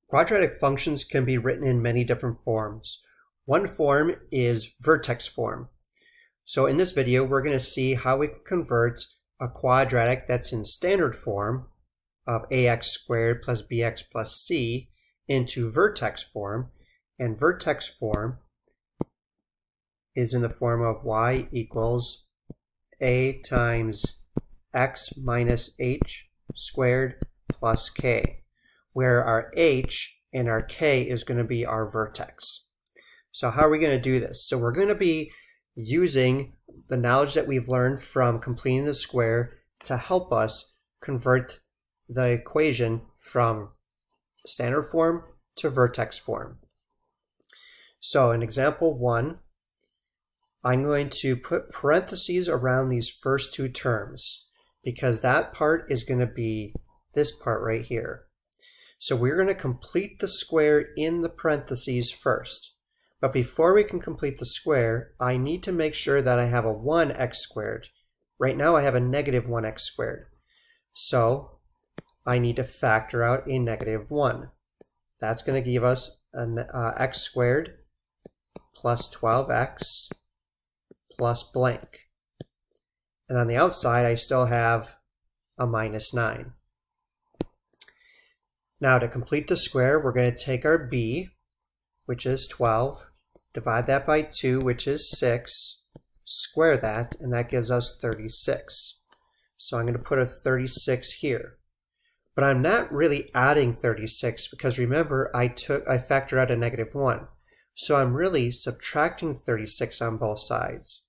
Quadratic functions can be written in many different forms. One form is vertex form. So in this video, we're going to see how we can convert a quadratic that's in standard form of ax squared plus bx plus c into vertex form. And vertex form is in the form of y equals a times x minus h squared plus k, where our h and our k is going to be our vertex. So how are we going to do this? So we're going to be using the knowledge that we've learned from completing the square to help us convert the equation from standard form to vertex form. So in example 1, I'm going to put parentheses around these first two terms because that part is going to be this part right here. So we're going to complete the square in the parentheses first. But before we can complete the square, I need to make sure that I have a 1x squared. Right now I have a negative 1x squared. So I need to factor out a negative 1. That's going to give us an x squared plus 12x plus blank. And on the outside I still have a minus 9. Now to complete the square, we're going to take our b, which is 12, divide that by 2, which is 6, square that, and that gives us 36. So I'm going to put a 36 here. But I'm not really adding 36 because remember I factored out a negative 1. So I'm really subtracting 36 on both sides.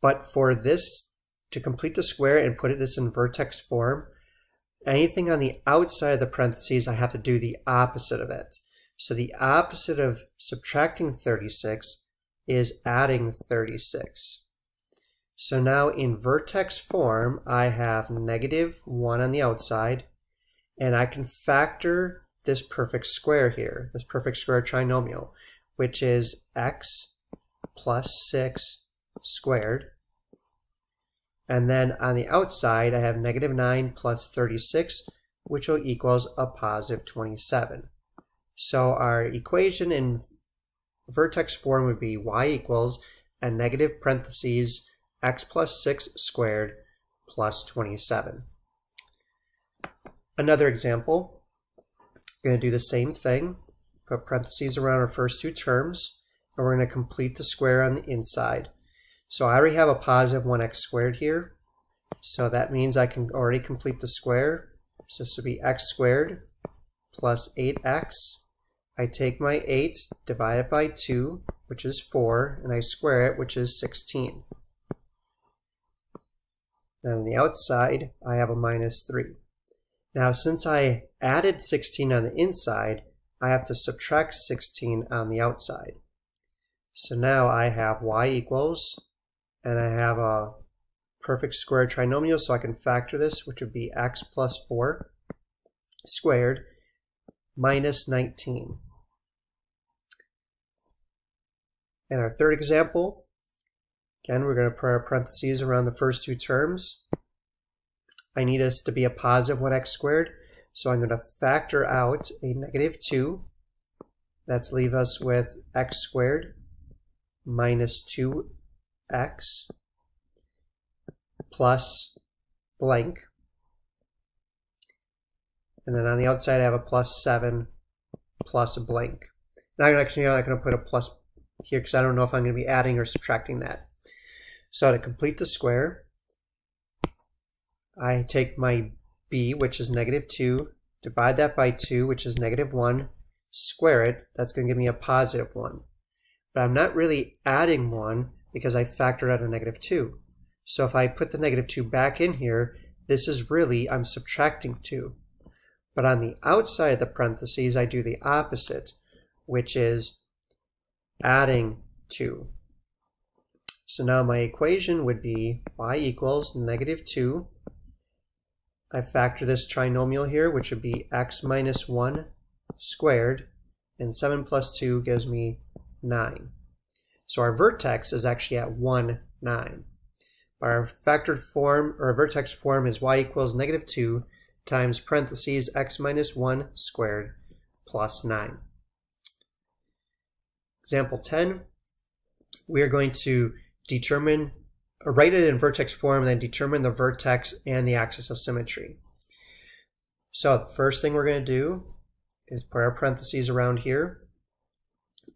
But for this, to complete the square and put this in vertex form, anything on the outside of the parentheses, I have to do the opposite of it. So the opposite of subtracting 36 is adding 36. So now in vertex form, I have negative 1 on the outside, and I can factor this perfect square here, this perfect square trinomial, which is x plus 6 squared. And then on the outside, I have negative 9 plus 36, which will equals a positive 27. So our equation in vertex form would be y equals a negative parentheses x plus 6 squared plus 27. Another example, we're going to do the same thing, put parentheses around our first two terms, and we're going to complete the square on the inside. So I already have a positive 1x squared here, so that means I can already complete the square. So this would be x squared plus 8x. I take my 8, divide it by 2, which is 4, and I square it, which is 16. Then on the outside, I have a minus 3. Now since I added 16 on the inside, I have to subtract 16 on the outside. So now I have y equals, and I have a perfect square trinomial, so I can factor this, which would be x plus 4 squared minus 19. And our third example, again, we're going to put our parentheses around the first two terms. I need this to be a positive 1x squared, so I'm going to factor out a negative 2. That's leave us with x squared minus 2x plus blank. And then on the outside I have a plus 7 plus a blank. Now I'm actually not going to put a plus here because I don't know if I'm going to be adding or subtracting that. So to complete the square, I take my b, which is negative 2, divide that by 2, which is negative 1, square it. That's going to give me a positive 1. But I'm not really adding 1 because I factored out a negative 2. So if I put the negative 2 back in here, this is really, I'm subtracting 2. But on the outside of the parentheses, I do the opposite, which is adding 2. So now my equation would be y equals negative 2. I factor this trinomial here, which would be x minus 1 squared, and 7 plus 2 gives me 9. So our vertex is actually at 1, 9. Our factored form, or vertex form, is y equals negative 2 times parentheses x minus 1 squared plus 9. Example 10, we are going to write it in vertex form, then determine the vertex and the axis of symmetry. So the first thing we're going to do is put our parentheses around here,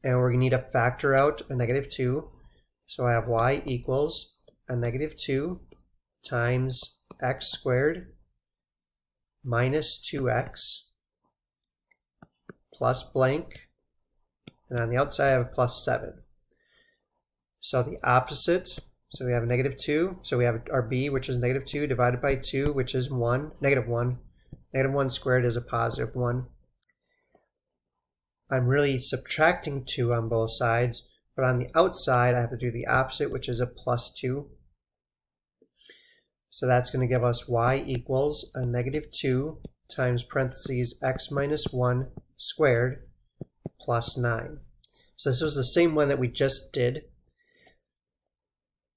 and we're going to need to factor out a -2. So I have y equals a -2 times x squared minus 2x plus blank, and on the outside I have a plus 7. So the opposite, so we have a -2, so we have our b, which is -2, divided by 2, which is 1, -1. -1 squared is a positive 1. I'm really subtracting 2 on both sides, but on the outside I have to do the opposite, which is a plus 2. So that's going to give us y equals a -2 times parentheses x minus 1 squared plus 9. So this was the same one that we just did.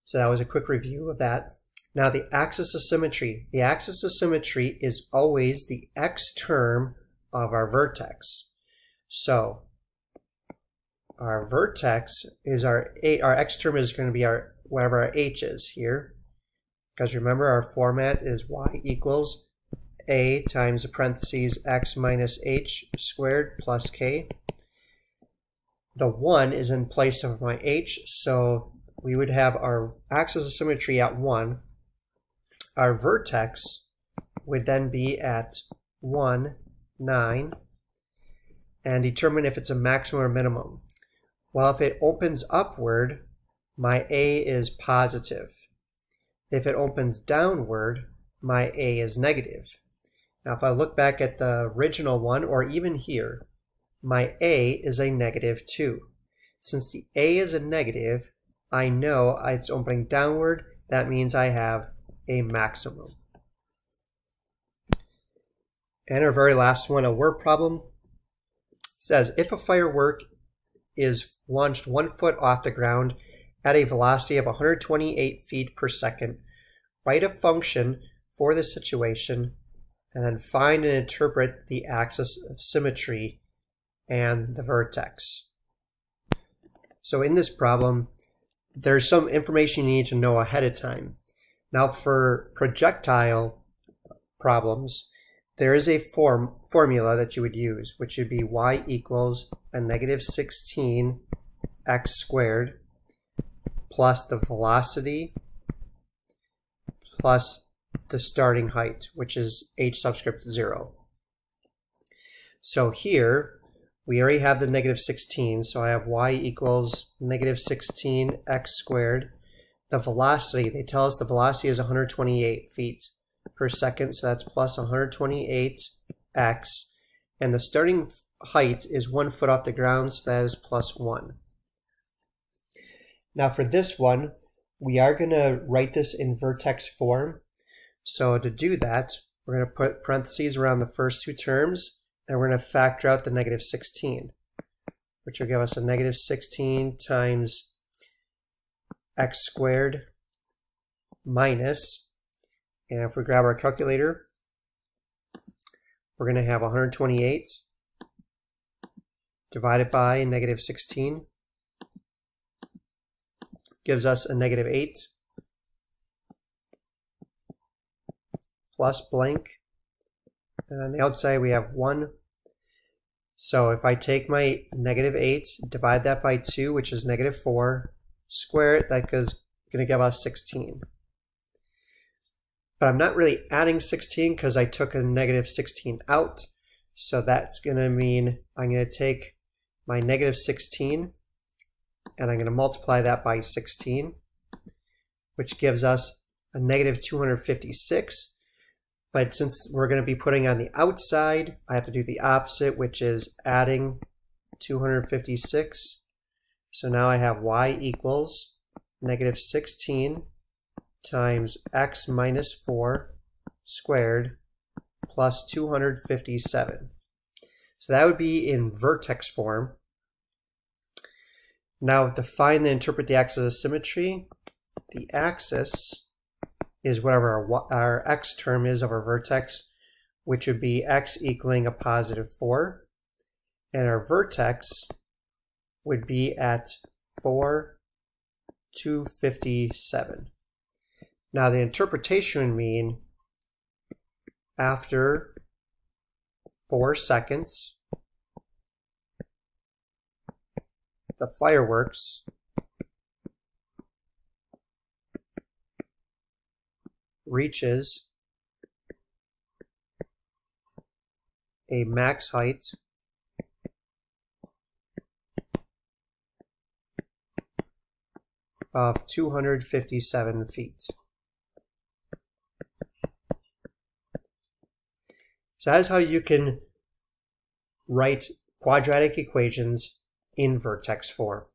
So that was a quick review of that. Now the axis of symmetry. The axis of symmetry is always the x term of our vertex. So our vertex is our x term is going to be whatever our h is here. Because remember, our format is y equals a times the parentheses x minus h squared plus k. The 1 is in place of my h, so we would have our axis of symmetry at 1. Our vertex would then be at 1, 9, and determine if it's a maximum or minimum. Well, if it opens upward, my a is positive. If it opens downward, my a is negative. Now if I look back at the original one, or even here, my a is a -2. Since the a is a negative, I know it's opening downward. That means I have a maximum. And our very last one, a word problem, says if a firework is launched 1 foot off the ground at a velocity of 128 feet per second, write a function for the situation, and then find and interpret the axis of symmetry and the vertex. So in this problem, there's some information you need to know ahead of time. Now for projectile problems, there is a formula that you would use, which would be y equals a -16 x squared plus the velocity plus the starting height, which is h subscript 0. So here, we already have the -16, so I have y equals -16 x squared. The velocity, they tell us the velocity is 128 feet per second, so that's plus 128x, and the starting height is 1 foot off the ground, so that is plus 1. Now for this one, we are going to write this in vertex form. So to do that, we're going to put parentheses around the first two terms, and we're going to factor out the -16, which will give us a -16 times x squared minus, and if we grab our calculator, we're going to have 128 divided by -16 gives us a -8 plus blank, and on the outside we have 1. So if I take my -8, divide that by 2, which is -4, square it, that is going to give us 16. But I'm not really adding 16 because I took a -16 out. So that's going to mean I'm going to take my -16 and I'm going to multiply that by 16, which gives us a -256. But since we're going to be putting on the outside, I have to do the opposite, which is adding 256. So now I have y equals -16 times x minus 4 squared plus 257. So that would be in vertex form. Now to find and interpret the axis of symmetry, the axis is whatever our x term is of our vertex, which would be x equaling a +4. and our vertex would be at 4,257. Now the interpretation would mean after 4 seconds, the fireworks reaches a max height of 257 feet. So that is how you can write quadratic equations in vertex form.